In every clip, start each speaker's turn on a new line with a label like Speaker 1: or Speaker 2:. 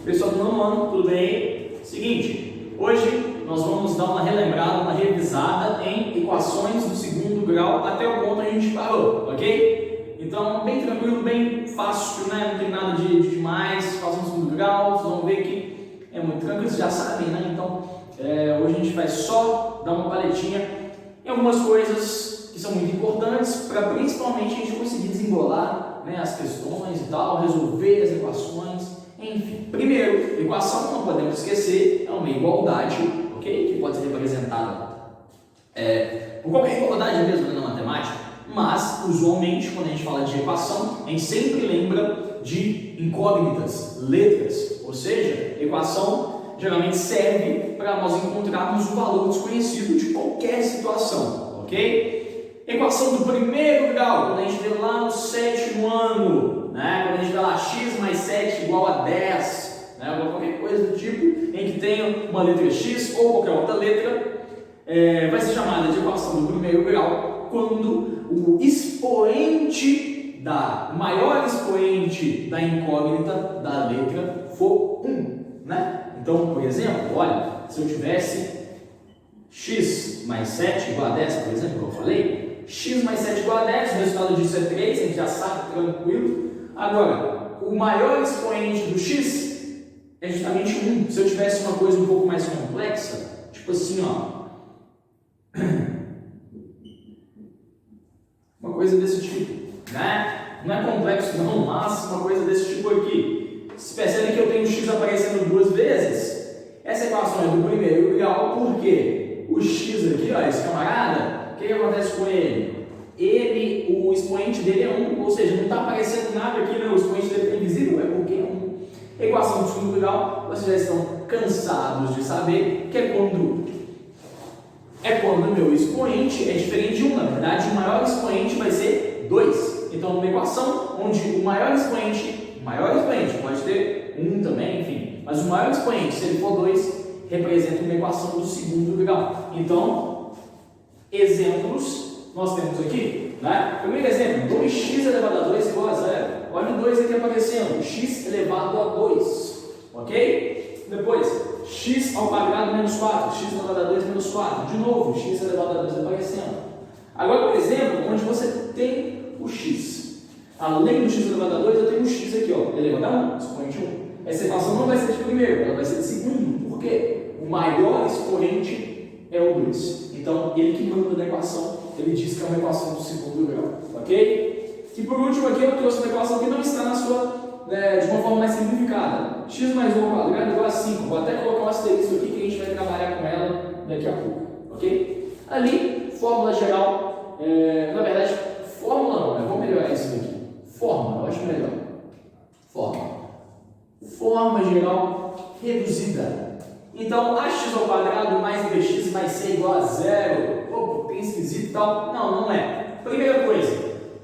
Speaker 1: Pessoal do nono ano, tudo bem? Seguinte, hoje nós vamos dar uma relembrada, uma revisada em equações do segundo grau até o ponto onde a gente parou, ok? Então, bem tranquilo, bem fácil, né? Não tem nada de demais, equação do segundo grau, vocês vão ver que é muito tranquilo, vocês já sabem, né? Então, hoje a gente vai só dar uma paletinha em algumas coisas que são muito importantes para principalmente a gente conseguir desembolar, né, as questões e tal, resolver as equações. Enfim, primeiro, equação não podemos esquecer, é uma igualdade, ok? Que pode ser representada por qualquer igualdade mesmo na matemática, mas usualmente quando a gente fala de equação, a gente sempre lembra de incógnitas, letras, ou seja, equação geralmente serve para nós encontrarmos o valor desconhecido de qualquer situação, ok? Equação do primeiro grau, quando a gente vê lá no sétimo ano, né? Quando a gente vê lá x mais 7 igual a 10, né? Ou qualquer coisa do tipo, em que tenha uma letra x ou qualquer outra letra, vai ser chamada de equação do primeiro grau quando o expoente o maior expoente da incógnita da letra for 1, né? Então, por exemplo, olha, se eu tivesse x mais 7 igual a 10, por exemplo, como eu falei, x mais 7 igual a 10, o resultado disso é 3, a gente já sabe, tranquilo. Agora, o maior expoente do x é justamente 1. Se eu tivesse uma coisa um pouco mais complexa, tipo assim, ó, uma coisa desse tipo, né? Não é complexo não, mas uma coisa desse tipo aqui. Vocês percebem que eu tenho x aparecendo duas vezes? Essa equação é do primeiro grau, porque o x aqui, ó, esse camarada, o que acontece com ele? O expoente dele é 1, ou seja, não está aparecendo nada aqui, né? O expoente dele é invisível, é porque é 1. Equação do segundo grau, vocês já estão cansados de saber que é quando o meu expoente é diferente de 1. Na verdade, o maior expoente vai ser 2. Então, numa equação onde o maior expoente pode ter 1 também, enfim, mas o maior expoente, se ele for 2, representa uma equação do segundo grau. Então, exemplos nós temos aqui, né? Primeiro exemplo, 2x elevado a 2 igual a 0. Olha o 2 aqui aparecendo, x elevado a 2, ok? Depois, x ao quadrado menos 4, x elevado a 2 menos 4. De novo, x elevado a 2 aparecendo. Agora, por exemplo, onde você tem o x. Além do x elevado a 2, eu tenho um x aqui, ó, elevado a 1, expoente 1. Essa equação não vai ser de primeiro, ela vai ser de segundo. Por quê? O maior expoente é o 2. Então, ele que manda na equação, ele diz que é uma equação do segundo grau, ok? E por último aqui eu trouxe uma equação que não está na sua, de uma forma mais simplificada. X mais 1 ao quadrado igual a 5. Vou até colocar um asterisco aqui que a gente vai trabalhar com ela daqui a pouco, ok? Ali, fórmula geral, na verdade, fórmula não, eu vou melhorar isso daqui. Fórmula, eu acho melhor. Forma geral reduzida. Então, ax ao quadrado mais 2x mais c igual a 0. Opa, tem esquisito e tal. Não é. Primeira coisa,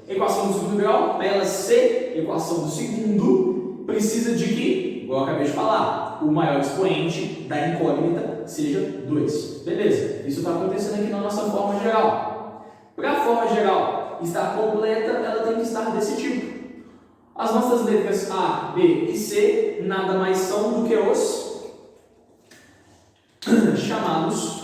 Speaker 1: equação do segundo grau, para ela ser equação do segundo, precisa de que, igual eu acabei de falar, o maior expoente da incógnita seja 2. Beleza, isso está acontecendo aqui na nossa forma geral. Para a forma geral estar completa, ela tem que estar desse tipo. As nossas letras A, B e C nada mais são do que os chamados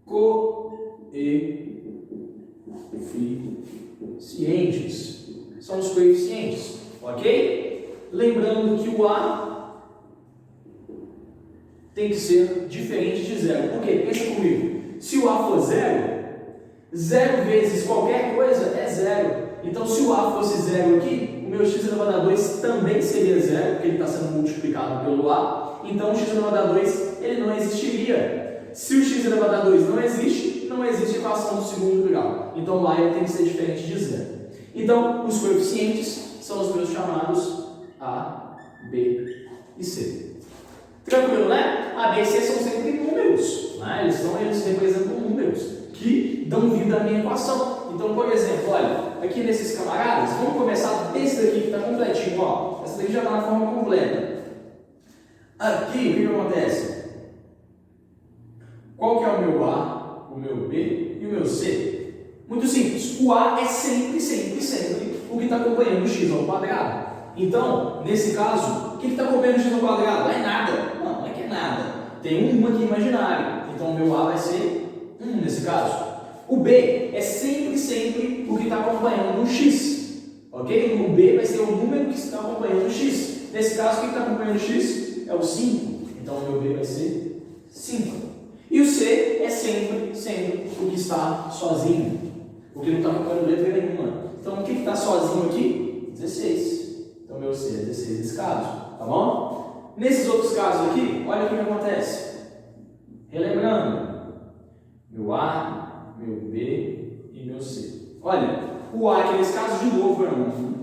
Speaker 1: coeficientes. São os coeficientes, ok? Lembrando que o A tem que ser diferente de 0. Por quê? Pensa comigo. Se o A for 0, 0 vezes qualquer coisa é 0. Então, se o A fosse 0 aqui, o meu x elevado a 2 também seria 0, porque ele está sendo multiplicado pelo A. Então, o x elevado a 2 ele não existiria. Se o x elevado a 2 não existe equação do segundo grau. Então, lá ele tem que ser diferente de 0. Então, os coeficientes são os meus chamados A, B e C. Tranquilo, né? A, B e C são sempre números, né? Eles representam números que dão vida à minha equação. Então, por exemplo, olha, aqui nesses camaradas, vamos começar desse daqui que está completinho, ó. Essa daqui já está na forma completa. Aqui, o que acontece? Qual que é o meu A, o meu B e o meu C? Muito simples. O A é sempre o que está acompanhando o x ao quadrado. Então, nesse caso, o que está acompanhando o x ao quadrado? Não é nada. Não é que é nada. Tem um aqui imaginário. Então, o meu A vai ser 1 nesse caso. O B é sempre o que está acompanhando o x. Ok? O B vai ser o número que está acompanhando o x. Nesse caso, o que está acompanhando o x? É o 5. Então, o meu B vai ser 5. E o C é sempre o que está sozinho. O que não está acompanhando letra nenhuma. Então, o que está sozinho aqui? 16. Então, meu C é 16 nesse caso. Tá bom? Nesses outros casos aqui, olha o que acontece. Relembrando. Meu A, meu B e meu C. Olha, o A aqui nesse caso de novo é 1.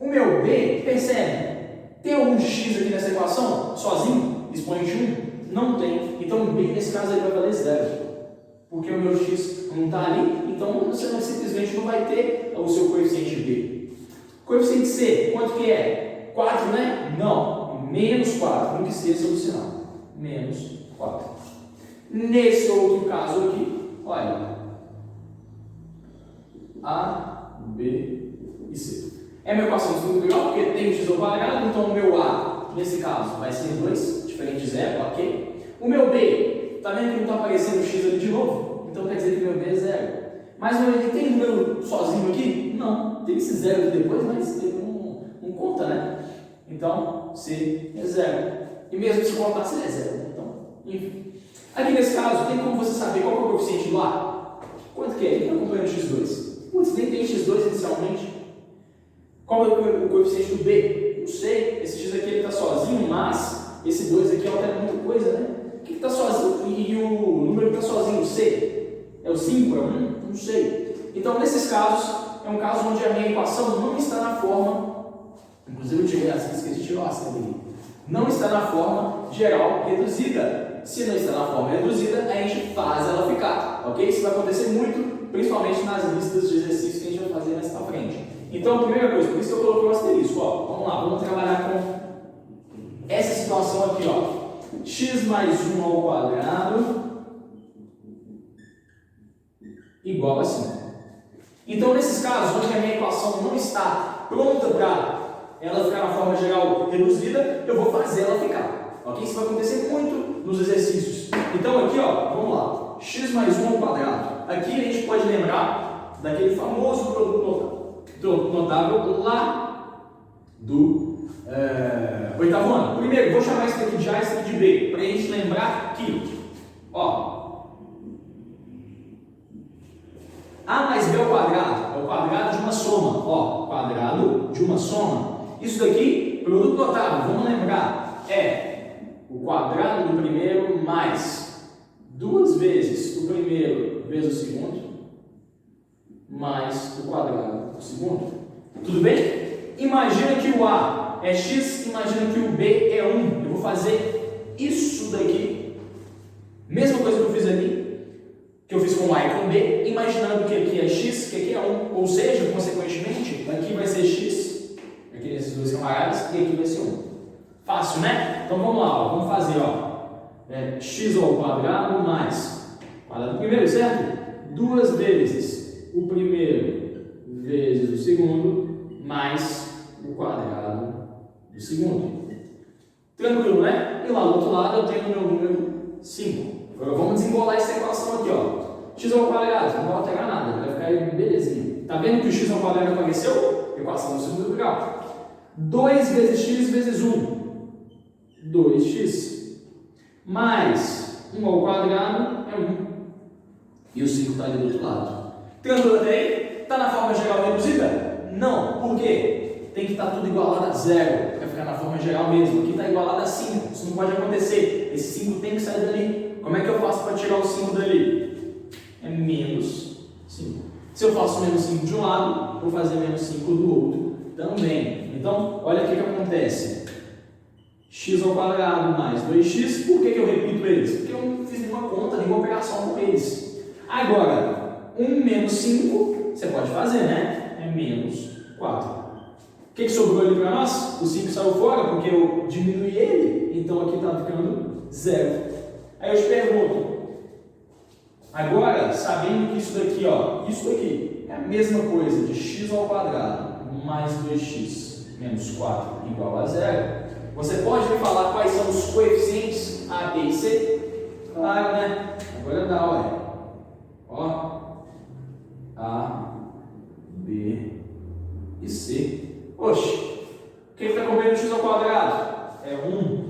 Speaker 1: O meu B, percebe? Tem algum x aqui nessa equação? Sozinho? Expoente 1? Não tem. Então o B nesse caso ele vai valer 0. Porque o meu x não está ali, então você simplesmente não vai ter o seu coeficiente B. Coeficiente C, quanto que é? 4, né? Não. Menos 4. Nunca esqueça do sinal. Menos 4. Nesse outro caso aqui, olha. A, B e C. É uma equação de segundo grau, porque tem o x ao quadrado, então o meu A, nesse caso, vai ser 2, diferente de 0, ok? O meu B, está vendo que não está aparecendo o x ali de novo? Então quer dizer que o meu B é 0. Mas ele tem número sozinho aqui? Não. Tem esse 0 aqui depois, mas ele não conta, né? Então, C é 0. E mesmo se contar, C é 0. Então, enfim. Aqui nesse caso, tem como você saber qual é o coeficiente do A? Quanto que é? Ele está acompanhando o x2. Putz, nem tem x2 inicialmente. Qual é o coeficiente do B? Não sei. Esse x aqui está sozinho, mas esse 2 aqui altera muita coisa, né? O que está sozinho? E o número que está sozinho? O C? É o 5? É o 1? Não sei. Então, nesses casos, é um caso onde a minha equação não está na forma, inclusive eu tirei assim, esqueci de tirar a aqui. Não está na forma geral reduzida. Se não está na forma reduzida, a gente faz ela ficar, ok? Isso vai acontecer muito, principalmente nas listas de exercícios que a gente vai fazer mais pra frente. Então, a primeira coisa, por isso que eu coloquei o asterisco, ó. Vamos lá, vamos trabalhar com essa situação aqui, ó. X mais 1 ao quadrado igual a 5. Então, nesses casos, onde a minha equação não está pronta para ela ficar na forma geral reduzida, eu vou fazer ela ficar. Ok? Isso vai acontecer muito nos exercícios. Então, aqui, ó, vamos lá. X mais 1 ao quadrado. Aqui a gente pode lembrar daquele famoso produto notável lá do oitavo ano. Primeiro, vou chamar isso daqui de A e isso daqui de B, para a gente lembrar que, ó, A mais B ao quadrado é o quadrado de uma soma. Ó, quadrado de uma soma. Isso daqui, produto notável, vamos lembrar, é o quadrado do primeiro mais 2 vezes o primeiro vezes o segundo, mais o quadrado do segundo. Tudo bem? Imagina que o A é x, imagina que o B é 1. Eu vou fazer isso daqui. Mesma coisa que eu fiz ali, que eu fiz com A e com B, imaginando que aqui é x, que aqui é 1. Ou seja, consequentemente, aqui vai ser x, aqui nesses dois camaradas, e aqui vai ser 1. Fácil, né? Então vamos lá, ó. Vamos fazer, ó. X ao quadrado mais quadrado do primeiro, certo? 2 vezes o primeiro vezes o segundo mais o quadrado do segundo. Tranquilo, né? E lá do outro lado eu tenho o meu número 5. Agora vamos desembolar essa equação aqui, ó. X ao quadrado, não vai alterar nada, vai ficar aí belezinha. Tá vendo que o x ao quadrado apareceu? Equação do segundo grau. 2 vezes x vezes 1. 2x. Mais 1 ao quadrado é 1. E o 5 está ali do outro lado. Tranquilo até aí? Está na forma geral reduzida? Não. Por quê? Tem que estar tudo igualado a 0. Para ficar na forma geral mesmo. Aqui está igualado a 5. Isso não pode acontecer. Esse 5 tem que sair dali. Como é que eu faço para tirar o 5 dali? É menos 5. Se eu faço menos 5 de um lado, vou fazer menos 5 do outro também. Então, olha o que acontece. X ao quadrado mais 2x, por que eu repito eles? Porque eu não fiz nenhuma conta, nenhuma operação com eles. Agora, 1 menos 5, você pode fazer, né? É menos 4. O que sobrou ali para nós? O 5 saiu fora porque eu diminui ele, então aqui está ficando 0. Aí eu te pergunto, agora, sabendo que isso daqui, ó, isso daqui é a mesma coisa de x ao quadrado mais 2x menos 4 igual a 0. Você pode me falar quais são os coeficientes A, B e C? Claro, né? Agora dá, olha. Ó. A, B e C. Oxe, o que está comendo x ao quadrado? É 1.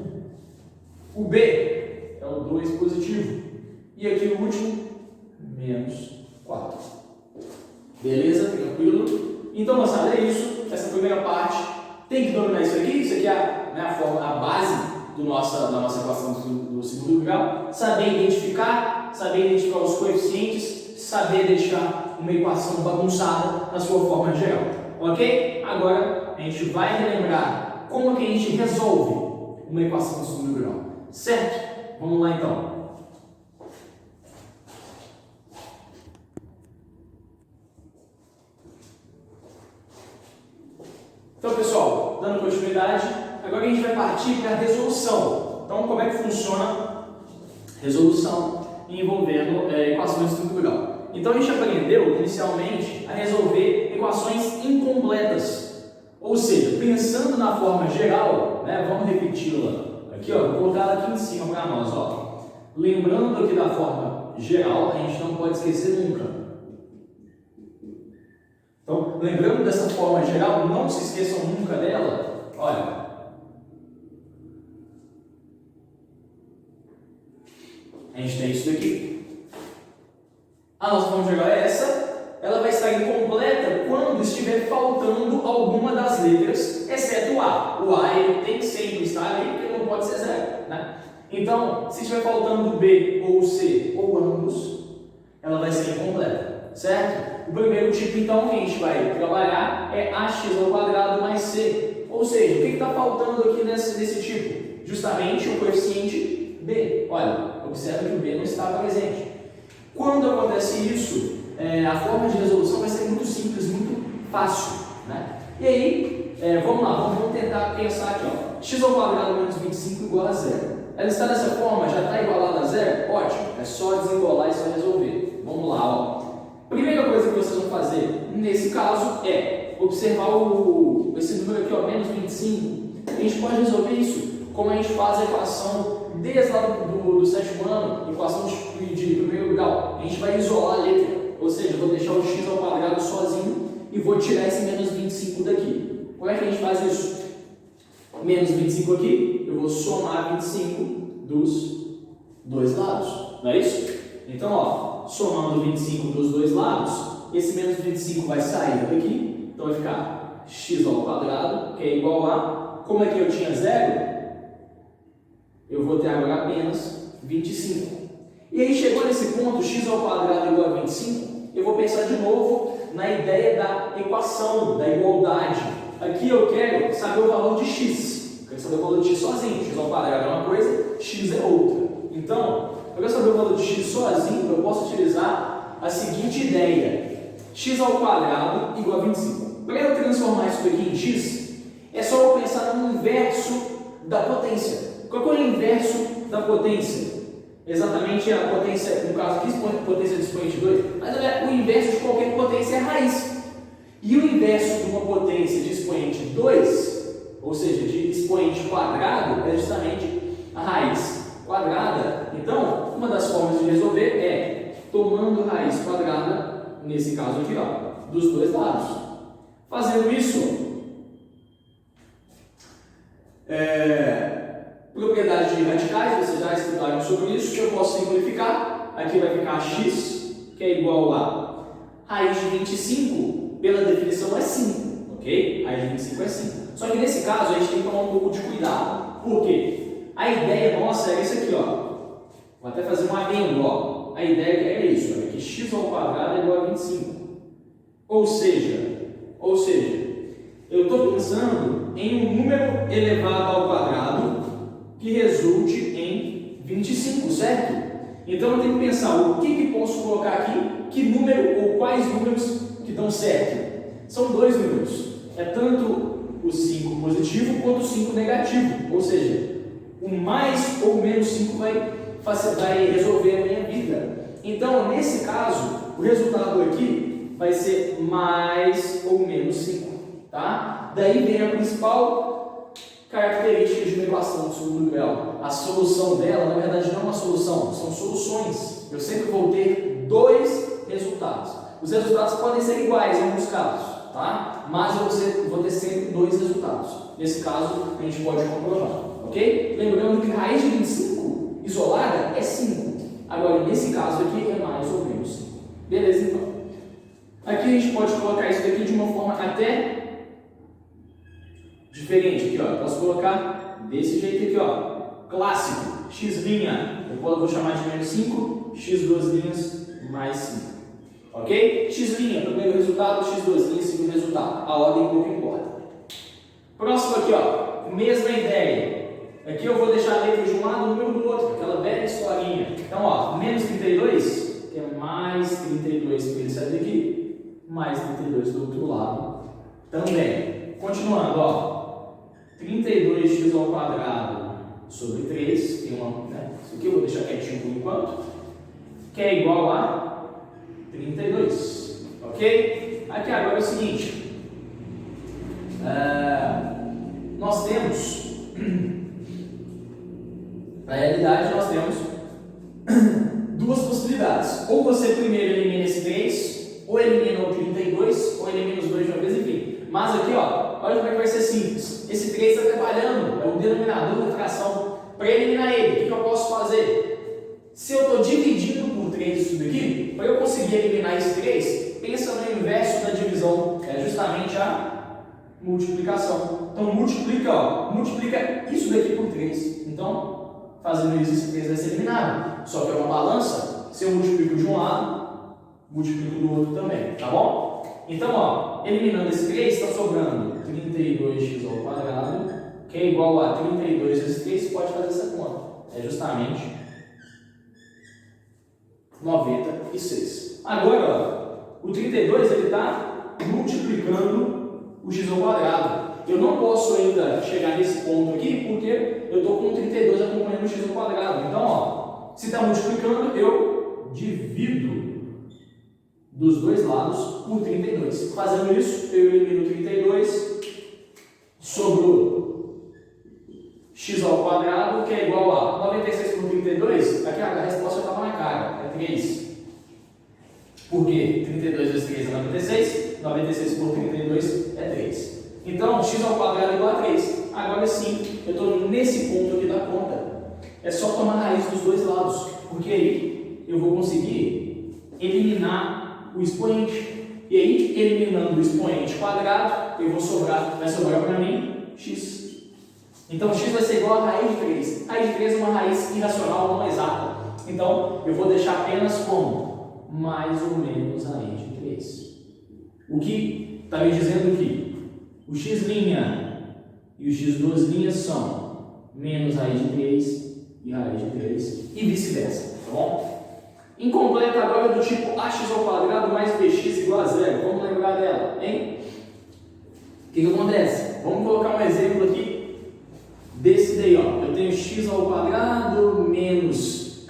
Speaker 1: O B é o 2 positivo. E aqui o último, menos 4. Beleza? Tranquilo? Então, moçada, é isso. Essa primeira parte tem que dominar isso aqui. Isso aqui é a base da nossa equação do segundo grau. Saber identificar os coeficientes, saber deixar uma equação bagunçada na sua forma geral. Ok? Agora a gente vai relembrar como que a gente resolve uma equação do segundo grau. Certo? Vamos lá então. Então, pessoal, dando continuidade, agora a gente vai partir para a resolução. Então, como é que funciona a resolução envolvendo equações do segundo grau? Então, a gente aprendeu inicialmente a resolver equações incompletas. Ou seja, pensando na forma geral, vamos repeti-la aqui, vou colocar ela aqui em cima para nós. Lembrando aqui da forma geral, a gente não pode esquecer nunca. Então, lembrando dessa forma geral, não se esqueçam nunca dela. Olha, a gente tem isso daqui. A nossa forma geral é essa. Ela vai estar incompleta quando estiver faltando alguma das letras, exceto o A. O A ele tem que sempre estar ali, porque não pode ser zero, né? Então, se estiver faltando o B ou o C ou ambos, ela vai ser incompleta, certo? O primeiro tipo, então, que a gente vai trabalhar é ax ao quadrado mais c. Ou seja, o que está faltando aqui nesse tipo? Justamente o coeficiente b. Olha, observa que o b não está presente. Quando acontece isso, a forma de resolução vai ser muito simples, muito fácil, né? E aí, vamos lá, vamos tentar pensar aqui, x ao quadrado menos 25 igual a 0. Ela está dessa forma, já está igualada a 0? Ótimo, é só desembolar e só resolver. Vamos lá, Primeira coisa que vocês vão fazer nesse caso é observar esse número aqui, menos 25. A gente pode resolver isso como a gente faz a equação desde lá do sétimo ano, equação de primeiro grau. A gente vai isolar a letra, ou seja, eu vou deixar o x ao quadrado sozinho e vou tirar esse menos 25 daqui. Como é que a gente faz isso? Menos 25 aqui, eu vou somar 25 dos dois lados, não é isso? Então, somando 25 dos dois lados, esse menos 25 vai sair daqui, então vai ficar x ao quadrado, que é igual a, como aqui eu tinha 0, eu vou ter agora apenas 25. E aí chegou nesse ponto, x ao quadrado igual a 25, eu vou pensar de novo na ideia da equação, da igualdade. Aqui eu quero saber o valor de x, eu quero saber o valor de x sozinho, x ao quadrado é uma coisa, x é outra. Então, para eu saber o valor de x sozinho, eu posso utilizar a seguinte ideia: x ao quadrado igual a 25. Para eu transformar isso aqui em x, é só eu pensar no inverso da potência. Qual é o inverso da potência? Exatamente a potência, no caso aqui, potência de expoente 2, mas o inverso de qualquer potência é a raiz. E o inverso de uma potência de expoente 2, ou seja, de expoente quadrado, é justamente a raiz quadrada. Então, uma das formas de resolver é tomando raiz quadrada, nesse caso aqui, dos dois lados. Fazendo isso, propriedades de radicais, vocês já estudaram sobre isso, eu posso simplificar. Aqui vai ficar x, que é igual a raiz de 25, pela definição é 5, ok? Raiz de 25 é 5. Só que nesse caso a gente tem que tomar um pouco de cuidado. Por quê? A ideia nossa é isso aqui, Vou até fazer um adendo, A ideia é isso, que x ao quadrado é igual a 25. Ou seja, eu estou pensando em um número elevado ao quadrado que resulte em 25, certo? Então eu tenho que pensar o que posso colocar aqui, que número ou quais números que dão certo. São dois números, é tanto o 5 positivo quanto o 5 negativo, ou seja, o mais ou menos 5 vai resolver a minha vida. Então, nesse caso, o resultado aqui vai ser mais ou menos 5, tá? tá? Daí vem a principal característica de uma equação de segundo grau. A solução dela, na verdade, não é uma solução, são soluções. Eu sempre vou ter dois resultados. Os resultados podem ser iguais em alguns casos, tá? Mas eu vou ter sempre dois resultados. Nesse caso, a gente pode comprovar, ok? Lembrando que raiz de 25 isolada é 5. Agora, nesse caso aqui, é mais ou menos 5. Beleza, então. Aqui a gente pode colocar isso daqui de uma forma até diferente. Aqui, ó. Posso colocar desse jeito aqui, ó. Clássico. X'. Eu vou chamar de menos 5. X duas linhas mais 5. Ok? X', primeiro resultado. X duas linhas, segundo resultado. A ordem pouco importa. Próximo aqui, ó. Mesma ideia. Aqui eu vou deixar a letra de um lado e o número do outro. Aquela velha historinha. Então, ó. Menos 32, que é mais 32 para ele sair daqui. Mais 32 do outro lado também. Continuando, ó. 32x ao quadrado sobre 3. Tem uma, né? Isso aqui eu vou deixar quietinho por enquanto. Que é igual a 32. Ok? Aqui agora é o seguinte. Nós temos. Na realidade, nós temos duas possibilidades. Ou você primeiro elimina esse 3. Ou elimina o 32, ou elimina os dois de uma vez, enfim. Mas aqui, ó, olha como é que vai ser simples. Esse 3 está trabalhando, é o denominador da fração. Para eliminar ele, o que eu posso fazer? Se eu estou dividindo por 3 isso daqui, para eu conseguir eliminar esse 3, pensa no inverso da divisão, é justamente a multiplicação. Então, multiplica isso daqui por 3. Então, fazendo isso, esse 3 vai ser eliminado. Só que é uma balança, se eu multiplico de um lado, multiplico do outro também, tá bom? Então, ó, eliminando esse 3, está sobrando 32x ao quadrado, que é igual a 32 vezes 3, você pode fazer essa conta. É justamente 96. Agora, ó, o 32 ele está multiplicando o x ao quadrado. Eu não posso ainda chegar nesse ponto aqui, porque eu estou com o 32 acompanhando o x ao quadrado. Então, ó, se está multiplicando, eu divido dos dois lados por 32. Fazendo isso, eu elimino 32, sobrou x ao quadrado, que é igual a 96 por 32. Aqui a resposta estava na cara, é 3. Por quê? 32 vezes 3 é 96, 96 por 32 é 3. Então, x ao quadrado é igual a 3. Agora sim, eu estou nesse ponto aqui da conta. É só tomar a raiz dos dois lados, porque aí eu vou conseguir eliminar o expoente. E aí, eliminando o expoente quadrado, vai sobrar para mim x. Então, x vai ser igual a raiz de 3. Raiz de 3 é uma raiz irracional, não exata. Então, eu vou deixar apenas como mais ou menos raiz de 3. O que está me dizendo que o x' e o x duas linhas são menos raiz de 3 e raiz de 3 e vice-versa, tá bom? Incompleta agora do tipo ax ao quadrado mais bx igual a 0. Vamos lembrar dela, hein? O que acontece? Vamos colocar um exemplo aqui desse daí, ó. Eu tenho x ao quadrado menos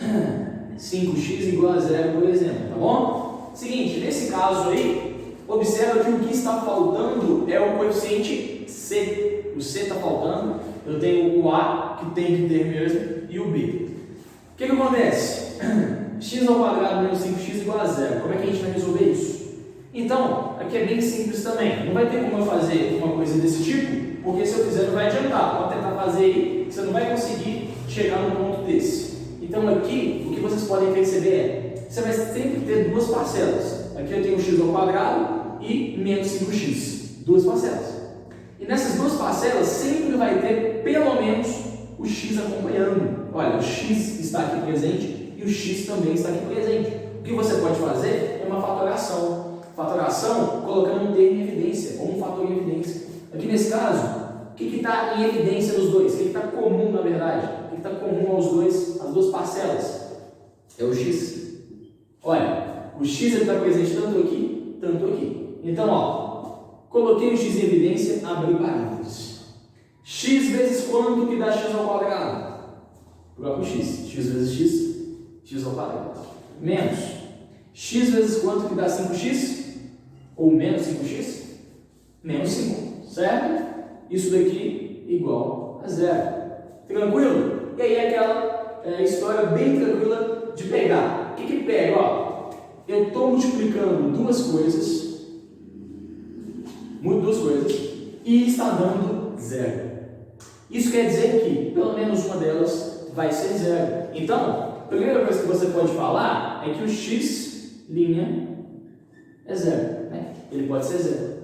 Speaker 1: 5x igual a 0, por exemplo, tá bom? Seguinte, nesse caso aí, observa que o que está faltando é o coeficiente c. O c está faltando, eu tenho o a, que tem que ter mesmo, e o b. O que acontece? X ao quadrado menos 5x igual a 0. Como é que a gente vai resolver isso? Então, aqui é bem simples também. Não vai ter como eu fazer uma coisa desse tipo, porque se eu fizer não vai adiantar. Pode tentar fazer aí, você não vai conseguir chegar num ponto desse. Então aqui, o que vocês podem perceber é, você vai sempre ter duas parcelas. Aqui eu tenho x ao quadrado e menos 5x. Duas parcelas. E nessas duas parcelas sempre vai ter pelo menos o x acompanhando. Olha, o x está aqui presente e o x também está aqui presente. O que você pode fazer é uma fatoração. Fatoração colocando um termo em evidência, ou um fator em evidência. Aqui nesse caso, o que está em evidência nos dois? O que está comum na verdade? O que está comum aos dois, às duas parcelas? É o x. Olha, o x está presente tanto aqui, tanto aqui. Então, ó, coloquei o x em evidência, abri parênteses. X vezes quanto que dá x ao quadrado? O próprio x. X vezes x. X ao quadrado. Menos. X vezes quanto que dá 5x? Ou menos 5x? Menos 5. certo? Isso daqui igual a zero. Tranquilo? E aí é aquela história bem tranquila de pegar. O que pega? Ó, eu estou multiplicando duas coisas, e está dando zero. Isso quer dizer que pelo menos uma delas vai ser zero. Então, a primeira coisa que você pode falar é que o x' é zero, né? Ele pode ser zero.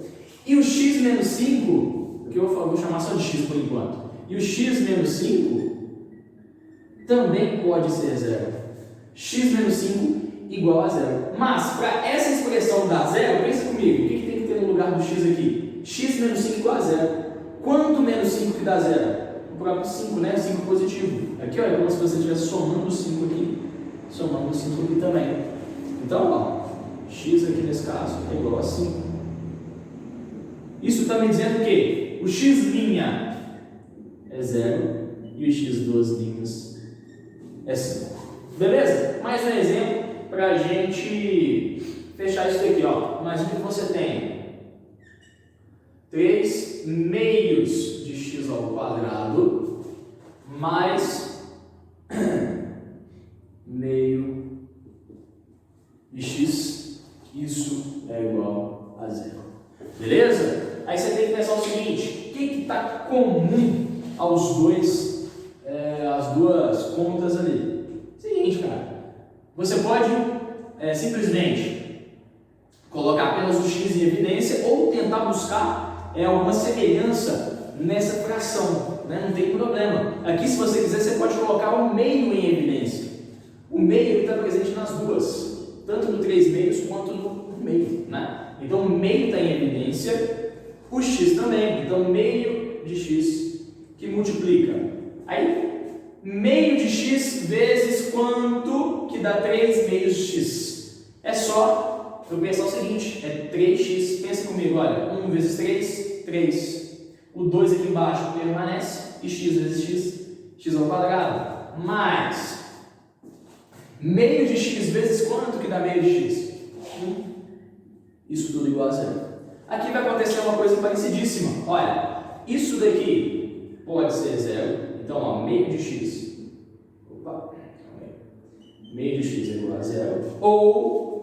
Speaker 1: E o x menos 5, que eu vou chamar só de x por enquanto, e o x menos 5 também pode ser zero. X menos 5 igual a zero. Mas, para essa expressão dar zero, pensa comigo, o que tem que ter no lugar do x aqui? X menos 5 igual a zero. Quanto menos 5 que dá zero? O próprio 5, né? 5 positivo. Aqui, ó, é como se você estivesse somando 5 aqui, somando 5 aqui também. Então, ó, x aqui nesse caso é igual a 5. Isso está me dizendo que o x' é 0 e o x2' é 5. Beleza? Mais um exemplo para a gente fechar isso daqui, ó. Imagina que você tem 3 meios de x ao quadrado mais meio de x, isso é igual a 0. Beleza? Aí você tem que pensar o seguinte, o que está comum aos dois, as duas contas ali? Seguinte, cara, você pode simplesmente colocar apenas o x em evidência ou tentar buscar alguma semelhança nessa fração, né? Não tem problema. Aqui, se você quiser, você pode colocar o meio em evidência. O meio está presente nas duas, tanto no 3 meios quanto no meio, né? Então, o meio está em evidência, o x também. Então, meio de x que multiplica. Aí, meio de x vezes quanto que dá 3 meios de x? É só eu pensar o seguinte, é 3x, pensa comigo, olha, 1 vezes 3, 3. O 2 aqui embaixo permanece, e x vezes x, x ao quadrado, mais meio de x vezes quanto que dá meio de x? 1. Isso tudo igual a 0. Aqui vai acontecer uma coisa parecidíssima, olha, isso daqui pode ser 0, então ó, meio de x, meio de x é igual a 0, ou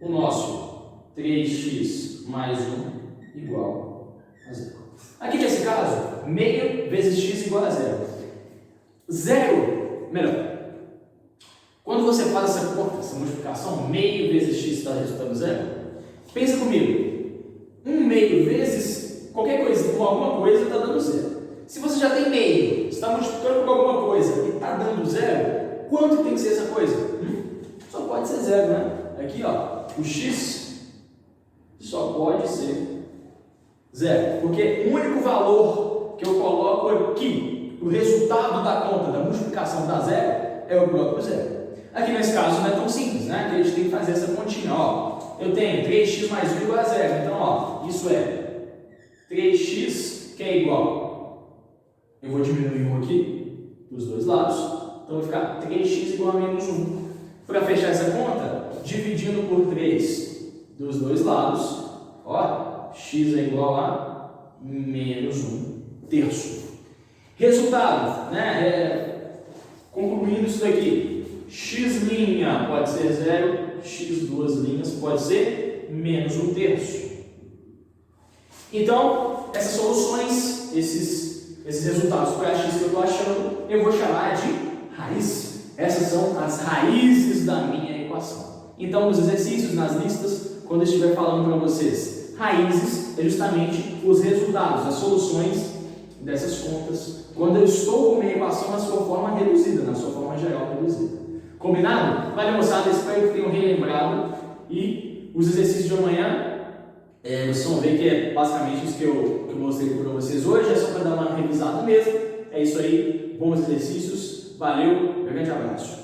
Speaker 1: o nosso 3x mais 1 igual a 0. Aqui nesse caso, meio vezes x igual a 0. 0, melhor, quando você faz essa conta, essa multiplicação, meio vezes x está resultando 0, pensa comigo, 1 meio vezes qualquer coisa com alguma coisa está dando 0. Se você já tem meio, está multiplicando por alguma coisa e está dando 0, quanto tem que ser essa coisa? Só pode ser 0, né? Aqui, ó, o x só pode ser 0, porque o único valor que eu coloco aqui, o resultado da conta da multiplicação da 0, é o próprio 0. Aqui nesse caso não é tão simples, né? Aqui a gente tem que fazer essa continha, ó. Eu tenho 3x mais 1 igual a 0, então, ó, isso é 3x que é igual, eu vou diminuir 1 aqui, dos dois lados, então vai ficar 3x igual a menos 1. Para fechar essa conta, dividindo por 3 dos dois lados, ó, x é igual a menos 1 terço. Resultado, né? Concluindo isso daqui, x' pode ser 0, x2' pode ser menos 1 terço. Então, essas soluções, esses resultados para x que eu estou achando, eu vou chamar de raiz. Essas são as raízes da minha equação. Então, nos exercícios, nas listas, quando eu estiver falando para vocês, raízes é justamente os resultados, as soluções dessas contas, quando eu estou com a minha equação na sua forma reduzida, na sua forma geral reduzida. Combinado? Valeu, moçada, espero que tenham relembrado. E os exercícios de amanhã, vocês vão ver que é basicamente isso que eu mostrei para vocês hoje, é só para dar uma revisada mesmo. É isso aí, bons exercícios, valeu, um grande abraço.